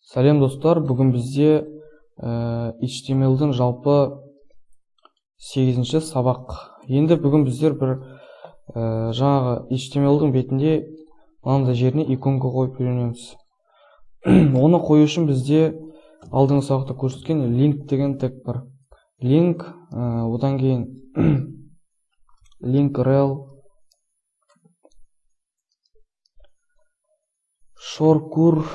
Сәлем достар, бүгін бізде HTML-дің жалпы 8-ші сабақ. Енді бүгін біздер бір жаңағы HTML-дің бетінде мынандай жеріне иконка қойып үйренеміз. Оны қою үшін бізде алдыңғы сабақта көрсеткен link деген тег бар. Link, одан кейін link rel, shortcur,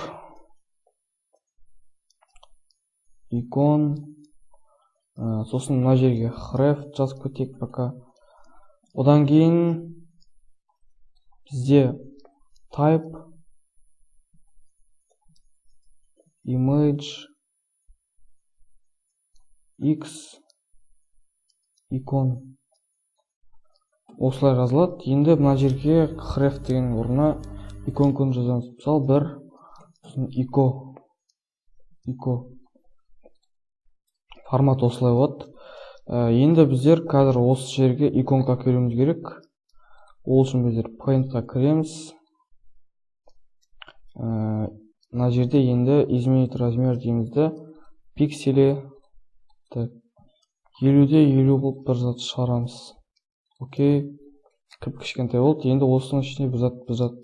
икон, сосын мына жерге href жазып кетейік пока. Одан кейін бізде type, image, x, икон. Осылай жазылады. Енді мына жерге href деген орнына иконканы жазамыз. Мысалы бір iko. Формат осылай болады. Енді біздер қазір осы жерге иконка әкелуіміз керек. Ол үшін біздер paint-қа кіреміз. Мына жерде енді изменить размер деймізді. Пикселі 50-де 50 болып бір зат шығарамыз. Окей. Кішкентай болды. Енді осының ішіне бір зат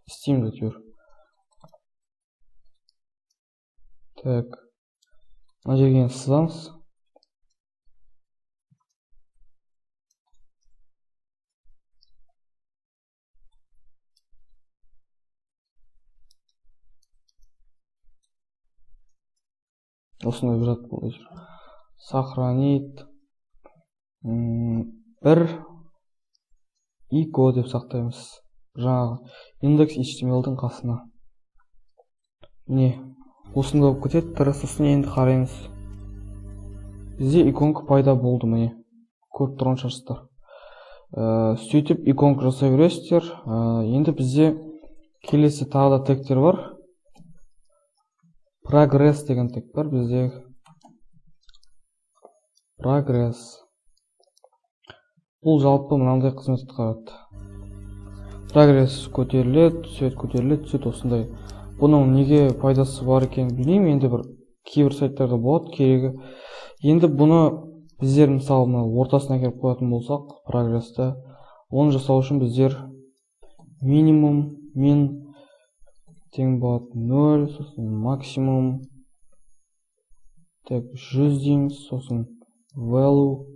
істейміз әйтеуір. Так. Мына жерге сызамыз. Осындай бір зат болды. Сохранить. Бір iko деп сақтаймыз. Жаңағы индекс HTML-дің қасына. Не? Осында болып кетеді, сосын енді қараймыз. Бізде иконка пайда болды, міне. Көріп тұрған шығарсыздар. Сөйтіп иконка жасай бересіздер. Енді бізде келесі тағы да тегтер бар. Progress деген тег бар бізде. Progress. Бұл жалпы мынандай қызмет атқарады. Progress көтеріледі, түседі осындай. Бұның неге пайдасы бар екенін білмеймін, енді бір кейбір сайттарда болады керегі. Енді бұны біздер мысалы ортасына келіп қоятын болсақ, прогрессті, оны жасау үшін біздер минимум min тең болады 0, сосын максимум 100 дейміз, сосын value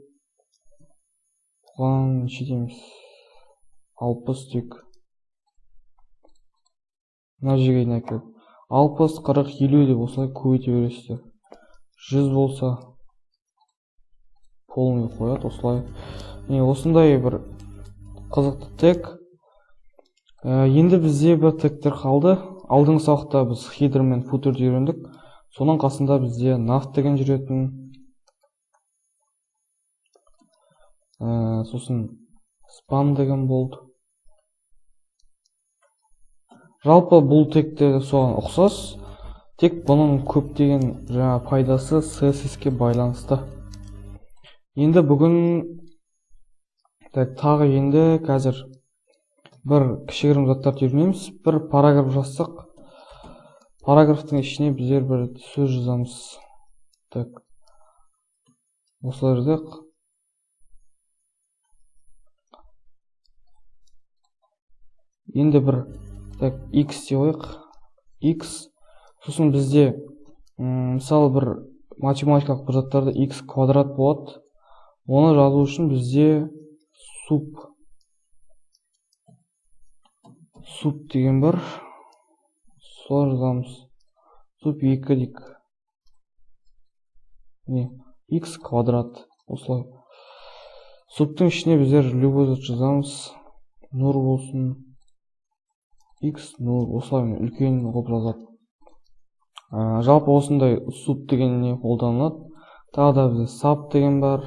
бұған неше дейміз 60 дейік. Мына жерге әкеліп 60, 40, 50 деп осылай көбейте бересіздер. 100 болса полный қояды осылай. Осындай бір қызықты тег. Енді бізде бір тегтер қалды. Алдыңғы сабақта біз header мен footerді үйрендік. Соның қасында бізде nav деген жүретін. Сосын spam деген болды. Жалпы бұл тегте соған ұқсас, тек бұның көптеген жаңа пайдасы CSS-ке байланысты. Енді бүгін тағы енді қазір бір кішігірім заттар үйренеміз. Бір параграф жазсақ, параграфтың ішіне біздер бір сөз жазамыз. Осылай жазайық. Енді бір x деп қояйық. X. Сосын бізде мысалы бір математикалық бір заттарда x квадрат болады. Оны жазу үшін бізде суп деген бар. Солай жазамыз. Суп 2 дейік. X квадрат. Осылай. Суптың ішіне біздер любой зат жазамыз. Нұр болсын. X, осылай үлкен қылып жазады. Жалпы осындай суп дегеніне қолданылады. Тағы да бізде sub деген бар.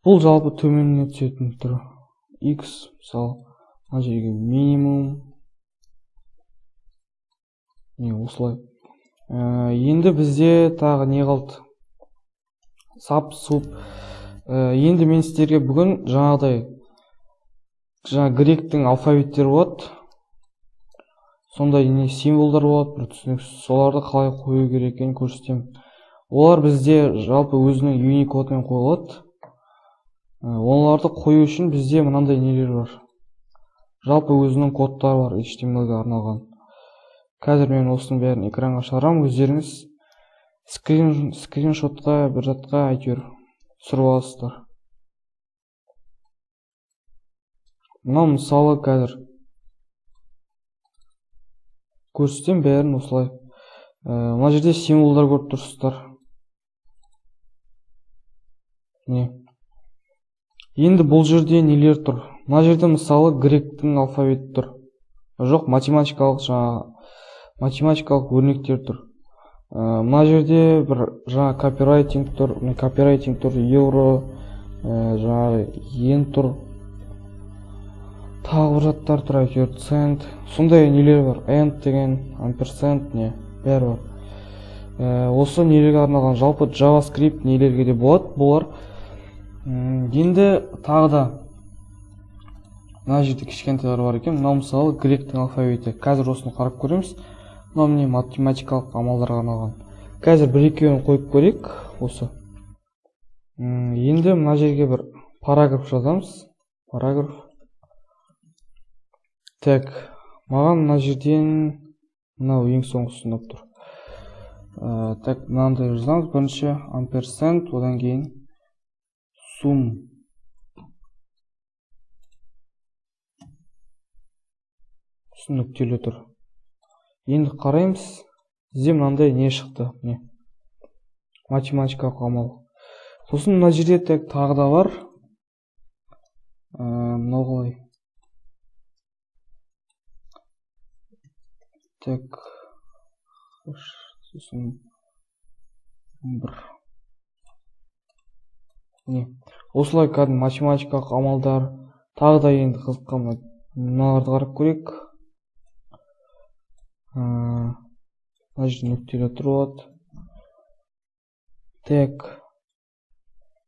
Бұл жалпы төменіне түсетін түрі. X, мысалы, мына жерге минимум. Осылай. Енді бізде тағы не қалды? Сап, суп. Енді мен сіздерге бүгін жаңағыдай жаңа гректің алфавиттері болады. Сондай не символдар болады, бір түсініксіз. Соларды қалай қою керек екенін көрсетемін. Олар бізде жалпы өзінің Unicode-мен қойылады. Оларды қою үшін бізде мынандай нелер бар. Жалпы өзінің кодтары бар, HTML-ге арналған. Қазір мен осының бәрін экранға шығарамын, өздеріңіз скриншотқа, бір затқа әйтеуір түсіріп аласыздар. Мынау мысалы қазір көрсетем бәрін осылай. Мына жерде символдар көріп тұрсыздар. Енді бұл жерде нелер тұр? Мына жерде мысалы гректің алфавиті тұр. Жоқ, математикалық өрнектер тұр. Мына жерде бір жаңа копирайтинг тұр, евро, жаңа йен тұр. Тағы бір заттар тұр, әйтеуір цент. Сондай нелер бар. End деген, амперсент, бәрі бар. Осы нелерге арналған жалпы JavaScript нелерге де болады, бұлар. Енді тағы да мына жерде кішкентайлар бар екен. Мынау мысалы гректің алфавиті. Қазір осыны қарап көреміз. Мынау міне математикалық амалдарға арналған. Қазір бір-екеуін қойып көрейік осы. Енді мына жерге бір параграф жазамыз. Параграф. Так, маған мына жерден мынау ең соңғысы ұнап тұр. Так, мынандай жазамыз. Бірінші амперсент, одан кейін сум. Нүктелі тұр. Енді қараймыз. Бізде мынандай не шықты? Математикалық амал. Сосын мына жерде тағы да бар. Мынау қалай? Так, сосын бір. Осылай кәдімгі математикалық амалдар. Тағы да енді қызыққан мыналарды қарап көрейік. Мына жерде нүктелі тұрады. Так,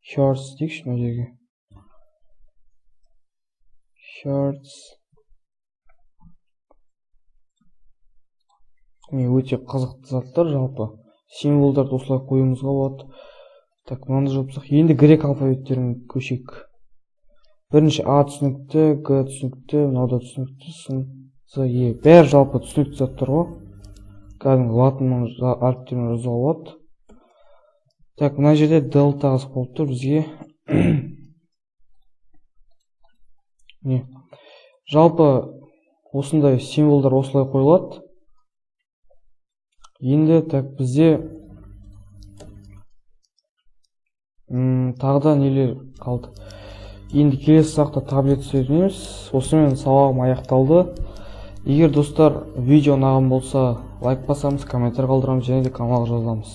shorts дейікші мына жерге. Shorts. Өте қызықты заттар жалпы. Символдарды осылай қоюымызға болады. Так, мынаны жапсақ. Енді грек алфавиттерін көшейік. Бірінші А түсінікті, Г түсінікті, мынау да түсінікті, сын, З, Е. Бәрі жалпы түсінікті заттар ғой. Кәдімгі латынның әріптерін жазуға болады. Так, мына жерде дельта жазып болып тұр бізге. Жалпы осындай символдар осылай қойылады. Енді так бізде тағы да нелер қалды. Енді келесі сабақта таблет сөйлейміз. Осымен сабағым аяқталды. Егер достар видео ұнаған болса, лайк басамыз, комментарий қалдырамыз және де каналға жазыламыз.